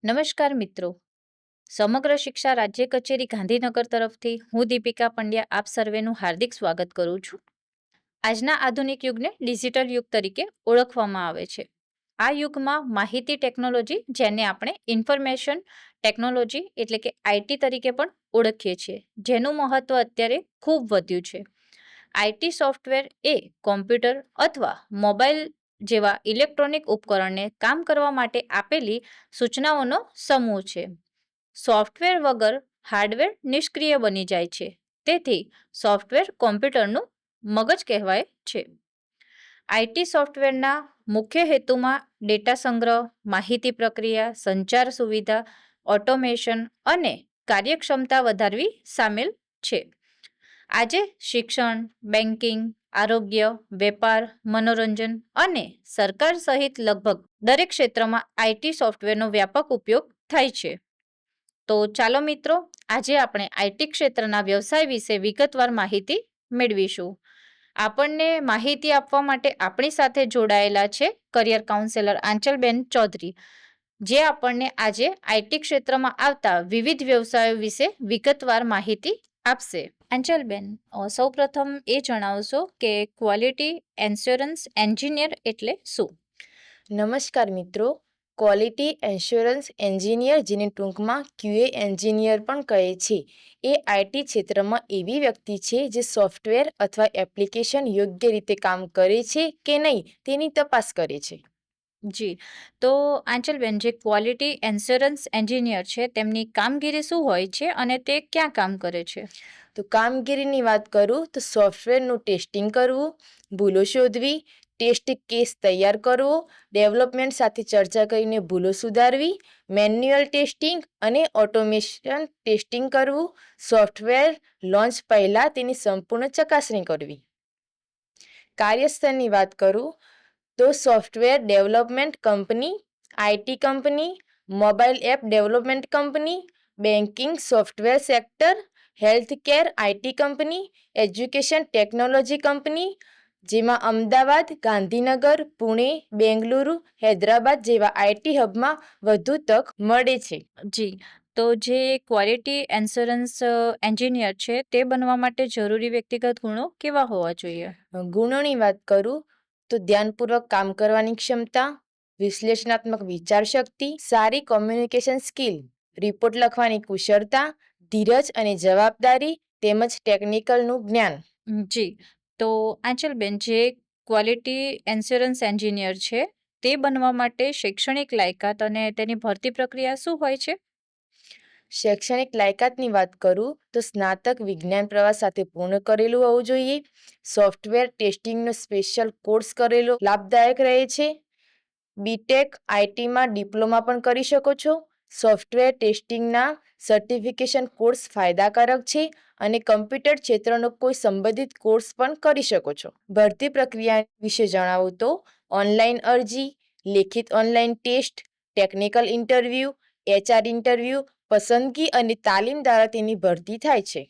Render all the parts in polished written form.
નમસ્કાર મિત્રો, સમગ્ર શિક્ષા રાજ્ય કચેરી ગાંધીનગર તરફથી હું દીપિકા પંડ્યા આપ સર્વેનું હાર્દિક સ્વાગત કરું છું. આજના આધુનિક યુગને ડિજિટલ યુગ તરીકે ઓળખવામાં આવે છે. આ યુગમાં માહિતી ટેકનોલોજી, જેને આપણે ઇન્ફોર્મેશન ટેકનોલોજી એટલે કે આઈટી તરીકે પણ ઓળખીએ છીએ, જેનું મહત્વ અત્યારે ખૂબ વધ્યું છે. આઈટી સોફ્ટવેર એ કોમ્પ્યુટર અથવા મોબાઈલ જેવા ઇલેક્ટ્રોનિક ઉપકરણને કામ કરવા માટે આપેલી સૂચનાઓનો સમૂહ છે. સોફ્ટવેર વગર હાર્ડવેર નિષ્ક્રિય બની જાય છે. તેથી સોફ્ટવેર કોમ્પ્યુટરનું મગજ કહેવાય છે. આઈટી સોફ્ટવેરના મુખ્ય હેતુમાં ડેટા સંગ્રહ, માહિતી પ્રક્રિયા, સંચાર સુવિધા, ઓટોમેશન અને કાર્યક્ષમતા વધારવી સામેલ છે. આજે શિક્ષણ, બેન્કિંગ, આરોગ્ય, વેપાર, મનોરંજન અને સરકાર સહિત લગભગ દરેક ક્ષેત્રમાં આઈટી સોફ્ટવેરનો વ્યાપક ઉપયોગ થાય છે. તો ચાલો મિત્રો, આજે આપણે આઈટી ક્ષેત્રના વ્યવસાય વિશે વિગતવાર માહિતી મેળવીશું. આપણને માહિતી આપવા માટે આપણી સાથે જોડાયેલા છે કરિયર કાઉન્સેલર આંચલબેન ચૌધરી, જે આપણને આજે આઈટી ક્ષેત્રમાં આવતા વિવિધ વ્યવસાયો વિશે વિગતવાર માહિતી આપશે. આંચલબેન, સૌપ્રથમ એ જણાવશો કે ક્વોલિટી એન્શ્યોરન્સ એન્જિનિયર એટલે શું? નમસ્કાર મિત્રો, ક્વોલિટી એશ્યોરન્સ એન્જિનિયર, જેને ટૂંકમાં QA એન્જિનિયર પણ કહે છે, એ આઈટી ક્ષેત્રમાં એવી વ્યક્તિ છે જે સોફ્ટવેર અથવા એપ્લિકેશન યોગ્ય રીતે કામ કરે છે કે નહીં તેની તપાસ કરે છે. જી, તો આંચલબેન, જે ક્વોલિટી એન્શ્યોરન્સ એન્જિનિયર છે તેમની કામગીરી શું હોય છે અને તે ક્યાં કામ કરે છે? તો કામગીરીની વાત કરું તો સોફ્ટવેરનું ટેસ્ટિંગ કરવું, ભૂલો શોધવી, ટેસ્ટ કેસ તૈયાર કરવો, ડેવલપમેન્ટ સાથે ચર્ચા કરીને ભૂલો સુધારવી, મેન્યુઅલ ટેસ્ટિંગ અને ઓટોમેશન ટેસ્ટિંગ કરવું, સોફ્ટવેર લોન્ચ પહેલાં તેની સંપૂર્ણ ચકાસણી કરવી. કાર્યસ્થળની વાત કરું તો software development company, IT company, mobile app development company, banking software sector, healthcare IT company, education technology company, જેમાં અમદાવાદ, ગાંધીનગર, પુણે, બેંગલુરુ, હૈદરાબાદ જેવા આઈટી હબમાં વધુ તક મળે છે. જી, તો જે ક્વોલિટી એન્શ્યોરન્સ એન્જિનિયર છે તે બનવા માટે જરૂરી વ્યક્તિગત ગુણો કેવા હોવા જોઈએ? ગુણોની વાત કરું તો ધ્યાનપૂર્વક કામ કરવાની ક્ષમતા, વિશ્લેષણાત્મક વિચારશક્તિ, સારી કોમ્યુનિકેશન સ્કિલ, રિપોર્ટ લખવાની કુશળતા, ધીરજ અને જવાબદારી તેમજ ટેકનિકલનું જ્ઞાન. જી, તો આંચલબેન, જે ક્વોલિટી એન્શ્યોરન્સ એન્જિનિયર છે તે બનવા માટે શૈક્ષણિક લાયકાત અને તેની ભરતી પ્રક્રિયા શું હોય છે? શૈક્ષણિક લાયકાતની વાત કરું તો સ્નાતક વિજ્ઞાન પ્રવાસ સાથે પૂર્ણ કરેલું હોવું જોઈએ. સોફ્ટવેર ટેસ્ટિંગનો સ્પેશિયલ કોર્સ કરેલો લાભદાયક રહે છે. બીટેક આઈટીમાં ડિપ્લોમા પણ કરી શકો છો. સોફ્ટવેર ટેસ્ટિંગના સર્ટિફિકેશન કોર્સ ફાયદાકારક છે અને કમ્પ્યુટર ક્ષેત્રનો કોઈ સંબંધિત કોર્સ પણ કરી શકો છો. ભરતી પ્રક્રિયા વિશે જણાવું તો ઓનલાઈન અરજી, લેખિત online test, technical interview, HR interview, પસંદગી અને તાલીમ દ્વારા તેની ભરતી થાય છે.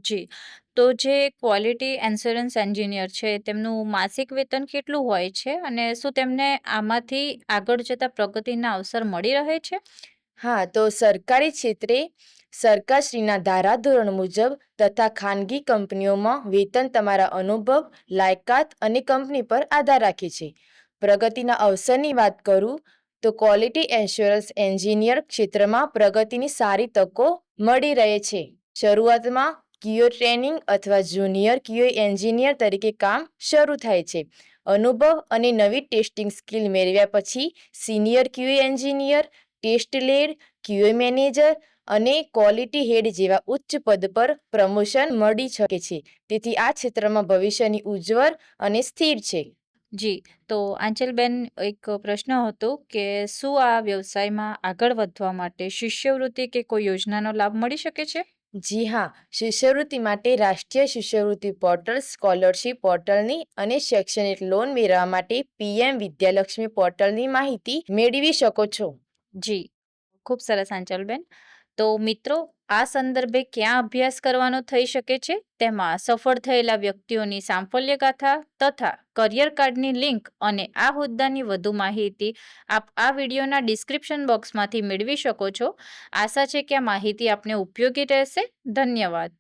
જી, તો જે ક્વોલિટી એન્શ્યોરન્સ એન્જિનિયર છે તેમનું માસિક વેતન કેટલું હોય છે અને શું તેમને આમાંથી આગળ જતા પ્રગતિના અવસર મળી રહે છે? હા, તો સરકારી ક્ષેત્રે સરકારશ્રીના ધારાધોરણ મુજબ તથા ખાનગી કંપનીઓમાં વેતન તમારા અનુભવ, લાયકાત અને કંપની પર આધાર રાખે છે. પ્રગતિના અવસરની વાત કરું તો ક્વોલિટી એશ્યોરન્સ એન્જિનિયર ક્ષેત્રમાં પ્રગતિની સારી તકો મળી રહે છે. શરૂઆતમાં QA ટ્રેનિંગ અથવા જુનિયર QA એન્જિનિયર તરીકે કામ શરૂ થાય છે. અનુભવ અને નવી ટેસ્ટિંગ સ્કિલ મેળવ્યા પછી senior QA engineer, test lead, QA manager અને ક્વોલિટી હેડ જેવા ઉચ્ચ પદ પર પ્રમોશન મળી શકે છે. તેથી આ ક્ષેત્રમાં ભવિષ્યની ઉજ્જવળ અને સ્થિર છે. જી, તો આંચલબેન, એક પ્રશ્ન હતો કે શું આ વ્યવસાયમાં આગળ વધવા માટે શિષ્યવૃત્તિ કે કોઈ યોજનાનો લાભ મળી શકે છે? જી હા, શિષ્યવૃત્તિ માટે રાષ્ટ્રીય શિષ્યવૃત્તિ પોર્ટલ, સ્કોલરશિપ પોર્ટલની અને શૈક્ષણિક લોન મેળવવા માટે PM વિદ્યાલક્ષ્મી પોર્ટલની માહિતી મેળવી શકો છો. જી, ખૂબ સરસ આંચલબેન. તો મિત્રો, આ સંદર્ભે ક્યાં અભ્યાસ કરવાનો થઈ શકે છે? તેમાં સફળ થયેલા વ્યક્તિઓની સાફલ્ય ગાથા તથા કરિયર કાર્ડની લિંક અને આ હોદ્દાની વધુ માહિતી આપ આ વિડીયોના ડિસ્ક્રિપ્શન બોક્સમાંથી મેળવી શકો છો. આશા છે કે આ માહિતી આપને ઉપયોગી રહેશે. ધન્યવાદ.